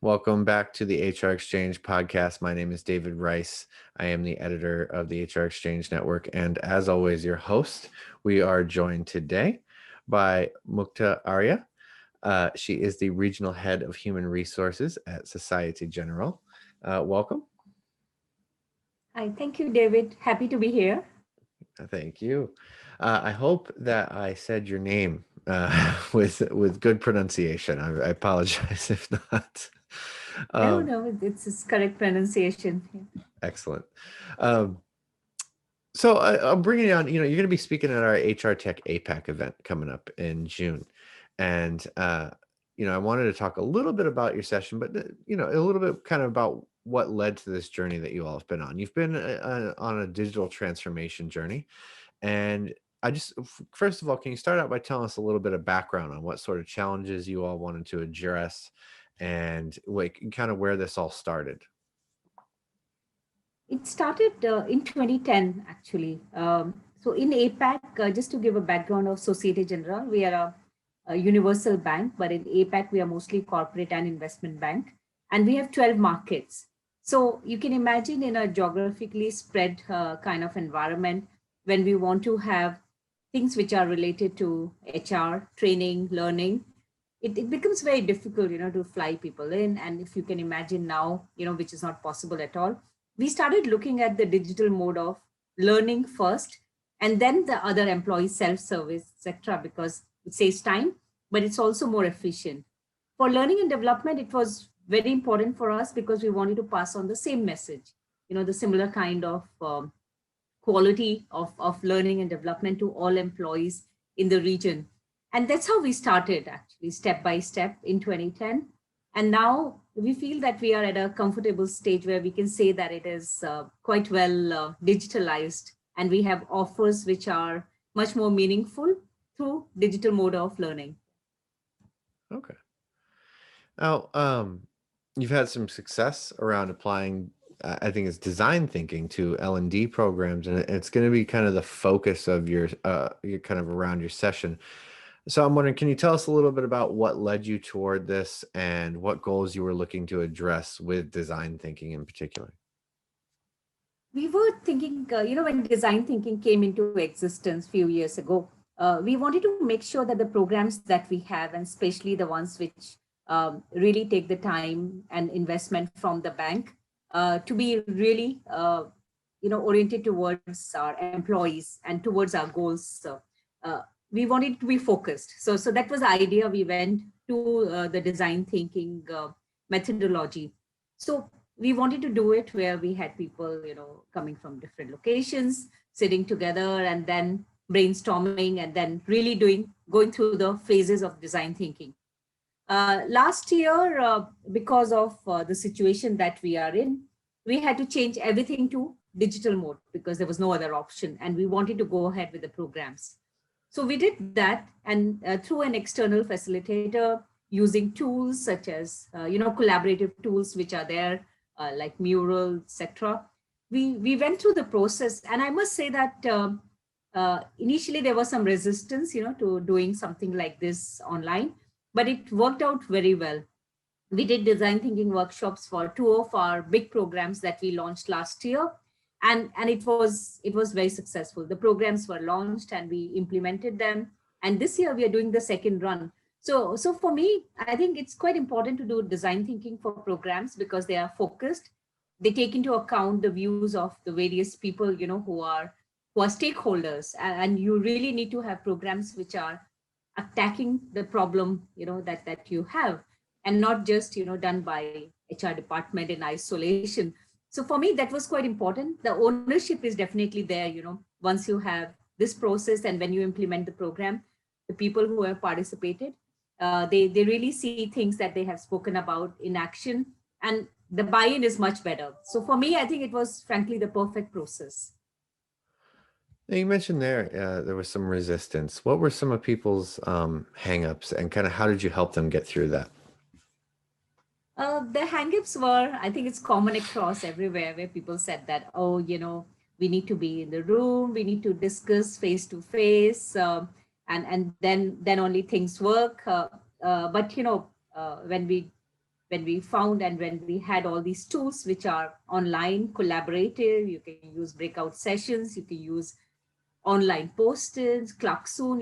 Welcome back to the HR Exchange podcast. My name is David Rice. I am the editor of the HR Exchange Network. And as always, your host. We are joined today by Mukta Arya. She is the regional head of human resources at Societe Generale. Welcome. Hi, thank you, David. Happy to be here. Thank you. I hope that I said your name with good pronunciation. I apologize if not. No, Um, no, it's correct pronunciation. Excellent. Um, so I'm bringing you on. You're going to be speaking at our HR Tech APAC event coming up in June, and I wanted to talk a little bit about your session, but a little bit kind of about what led to this journey that you all have been on. You've been on a digital transformation journey, and first of all, can you start out by telling us a little bit of background on what sort of challenges you all wanted to address, and like kind of where this all started? It started in 2010, actually. So in APAC, just to give a background of Societe Generale, we are a universal bank, but in APAC, we are mostly corporate and investment bank, and we have 12 markets. So you can imagine in a geographically spread kind of environment, when we want to have things which are related to HR, training, learning, it becomes very difficult, to fly people in. And if you can imagine now, which is not possible at all, we started looking at the digital mode of learning first, and then the other employee self-service, etc., because it saves time, but it's also more efficient. For learning and development, it was very important for us because we wanted to pass on the same message, the similar kind of quality of learning and development to all employees in the region. And that's how we started, actually, step by step in 2010. And now we feel that we are at a comfortable stage where we can say that it is quite well digitalized, and we have offers which are much more meaningful through digital mode of learning. Okay. Now, you've had some success around applying, I think it's design thinking to L&D programs, and it's going to be kind of the focus of your kind of around your session. So I'm wondering, can you tell us a little bit about what led you toward this and what goals you were looking to address with design thinking in particular? We were thinking, when design thinking came into existence a few years ago, we wanted to make sure that the programs that we have, and especially the ones which really take the time and investment from the bank, to be really, oriented towards our employees and towards our goals. So, we wanted to be focused. So that was the idea. We went to the design thinking methodology. So we wanted to do it where we had people, coming from different locations, sitting together and then brainstorming, and then really going through the phases of design thinking. Last year, because of the situation that we are in, we had to change everything to digital mode because there was no other option, and we wanted to go ahead with the programs. So we did that, and through an external facilitator, using tools such as collaborative tools which are there, like Mural, etc. We went through the process, and I must say that initially there was some resistance, to doing something like this online, but it worked out very well. We did design thinking workshops for two of our big programs that we launched last year, and it was very successful. The programs were launched and we implemented them, and this year we are doing the second run. So for me, I think it's quite important to do design thinking for programs because they are focused. They take into account the views of the various people, who are stakeholders, and you really need to have programs which are attacking the problem, that you have, and not just done by HR department in isolation. So for me, that was quite important. The ownership is definitely there. Once you have this process and when you implement the program, the people who have participated, they really see things that they have spoken about in action, and the buy-in is much better. So for me, I think it was frankly the perfect process. Now, you mentioned there was some resistance. What were some of people's hangups, and kind of how did you help them get through that? The hangups were, I think it's common across everywhere, where people said that, oh, we need to be in the room, we need to discuss face to face, and then only things work. But when when we found and when we had all these tools which are online, collaborative, you can use breakout sessions, you can use online postings, Klaxoon,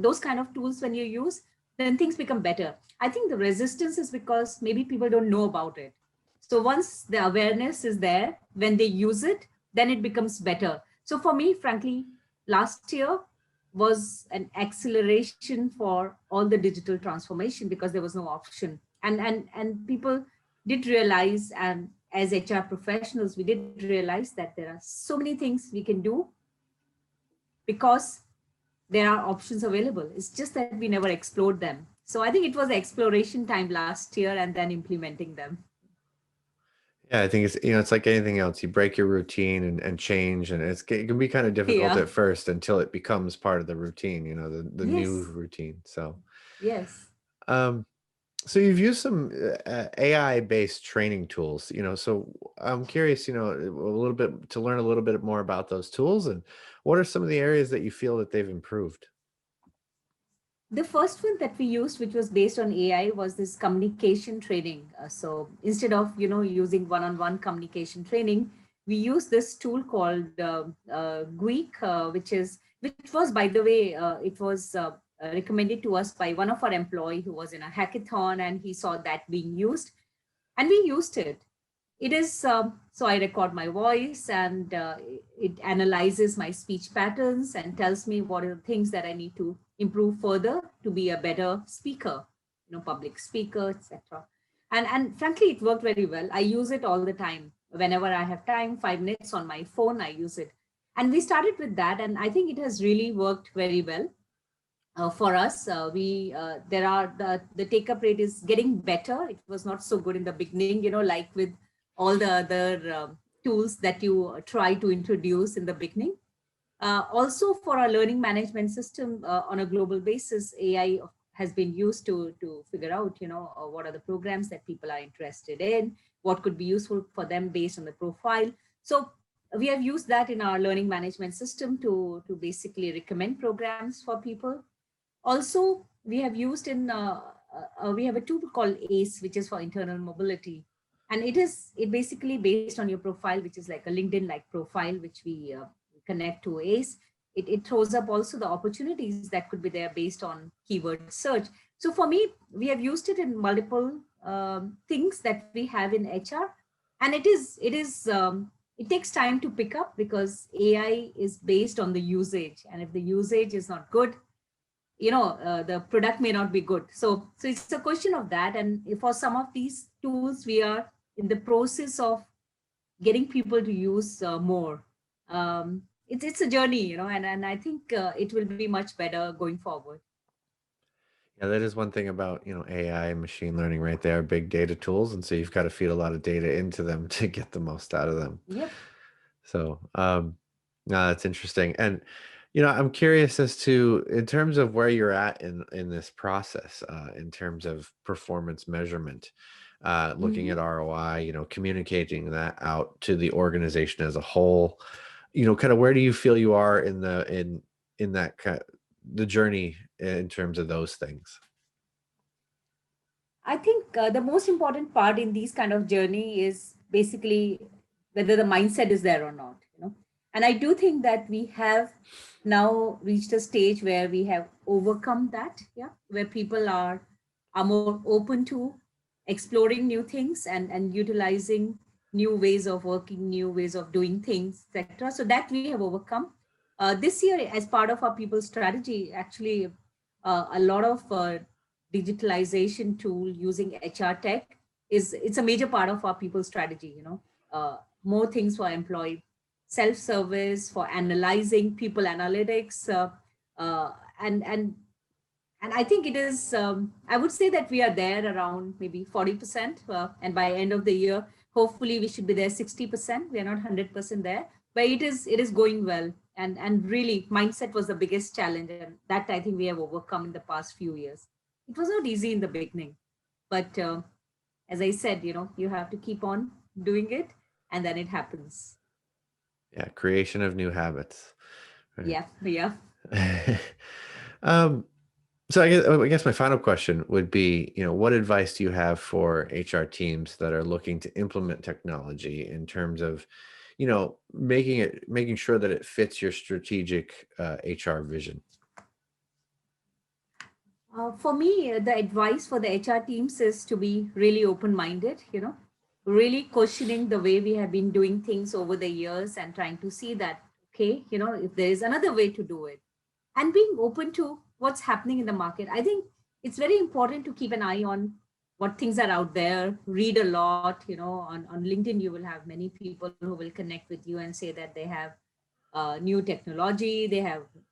those kind of tools when you use, then things become better. I think the resistance is because maybe people don't know about it. So once the awareness is there, when they use it, then it becomes better. So for me, frankly, last year was an acceleration for all the digital transformation because there was no option. And people did realize, and as HR professionals, we did realize that there are so many things we can do because there are options available. It's just that we never explored them. So I think it was exploration time last year and then implementing them. Yeah, I think it's it's like anything else. You break your routine and change, and it can be kind of difficult Yeah. at first until it becomes part of the routine. The new Yes. routine. So, Yes. um, so you've used some AI based training tools. So I'm curious. A little bit to learn a little bit more about those tools, and what are some of the areas that you feel that they've improved? The first one that we used, which was based on AI, was this communication training. So instead of using one-on-one communication training, we used this tool called Guic, which was, by the way, it was recommended to us by one of our employee who was in a hackathon, and he saw that being used, and we used it. It is so I record my voice, and it analyzes my speech patterns and tells me what are the things that I need to improve further to be a better speaker, public speaker, etc. And frankly, it worked very well. I use it all the time. Whenever I have time, 5 minutes on my phone, I use it. And we started with that, and I think it has really worked very well for us. We There are the take up rate is getting better. It was not so good in the beginning, like with all the other tools that you try to introduce in the beginning. Also, for our learning management system on a global basis, AI has been used to figure out, what are the programs that people are interested in, what could be useful for them based on the profile. So we have used that in our learning management system to basically recommend programs for people. Also, we have used we have a tool called ACE, which is for internal mobility. And it basically based on your profile, which is like a LinkedIn like profile, which we connect to ACE. It throws up also the opportunities that could be there based on keyword search. So for me, we have used it in multiple things that we have in HR. And it takes time to pick up because AI is based on the usage. And if the usage is not good, the product may not be good. So it's a question of that. And for some of these tools, we are in the process of getting people to use more. It's a journey, and I think it will be much better going forward. Yeah, that is one thing about, AI and machine learning, right? They are big data tools, and so you've got to feed a lot of data into them to get the most out of them. Yep. So, no, that's interesting. And, I'm curious as to, in terms of where you're at in this process, in terms of performance measurement, looking Mhm. at ROI, communicating that out to the organization as a whole, kind of where do you feel you are in that the journey in terms of those things? I think the most important part in these kind of journey is basically whether the mindset is there or not. And I do think that we have now reached a stage where we have overcome that, yeah, where people are more open to exploring new things and utilizing new ways of working, new ways of doing things, etc. So that we have overcome. This year, as part of our people strategy, actually, a lot of digitalization tool using HR tech is it's a major part of our people strategy. More things for employee self-service, for analyzing people analytics, uh, and and and I think it is. I would say that we are there around maybe 40%, and by end of the year, hopefully we should be there 60%. We are not 100% there, but it is going well. And really, mindset was the biggest challenge, and that I think we have overcome in the past few years. It was not easy in the beginning, but as I said, you have to keep on doing it, and then it happens. Yeah, creation of new habits, right? Yeah, yeah. um, So I guess my final question would be, what advice do you have for HR teams that are looking to implement technology in terms of, making sure that it fits your strategic HR vision? For me, the advice for the HR teams is to be really open minded, really questioning the way we have been doing things over the years and trying to see that, okay, if there is another way to do it, and being open to what's happening in the market. I think it's very important to keep an eye on what things are out there, read a lot, on LinkedIn, you will have many people who will connect with you and say that they have new technology,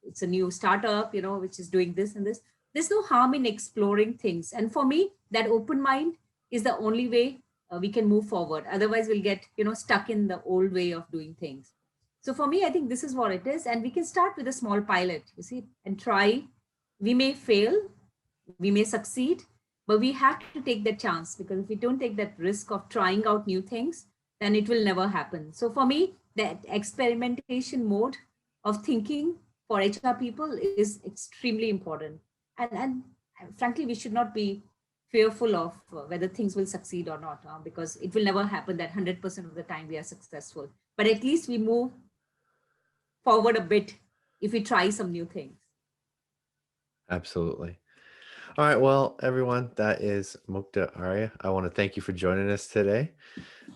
it's a new startup, which is doing this and this. There's no harm in exploring things. And for me, that open mind is the only way we can move forward. Otherwise, we'll get, stuck in the old way of doing things. So for me, I think this is what it is. And we can start with a small pilot, you see, and try. We may fail, we may succeed, but we have to take that chance, because if we don't take that risk of trying out new things, then it will never happen. So for me, that experimentation mode of thinking for HR people is extremely important. And frankly, we should not be fearful of whether things will succeed or not, because it will never happen that 100% of the time we are successful. But at least we move forward a bit if we try some new things. Absolutely. All right. Well, everyone, that is Mukta Arya. I want to thank you for joining us today.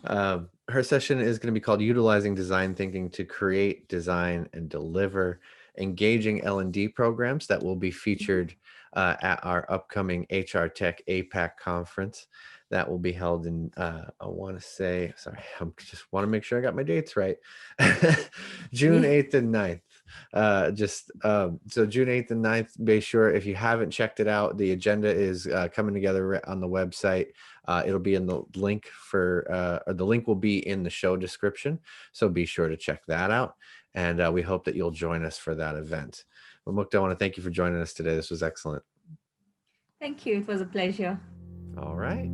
Her session is going to be called Utilizing Design Thinking to Create, Design, and Deliver Engaging L&D Programs, that will be featured at our upcoming HR Tech APAC conference that will be held in, I want to say, sorry, I just want to make sure I got my dates right, June 8th and 9th. So June 8th and 9th, be sure, if you haven't checked it out, the agenda is coming together on the website. It'll be in the link or the link will be in the show description. So be sure to check that out. And we hope that you'll join us for that event. Well, Mukta, I want to thank you for joining us today. This was excellent. Thank you. It was a pleasure. All right.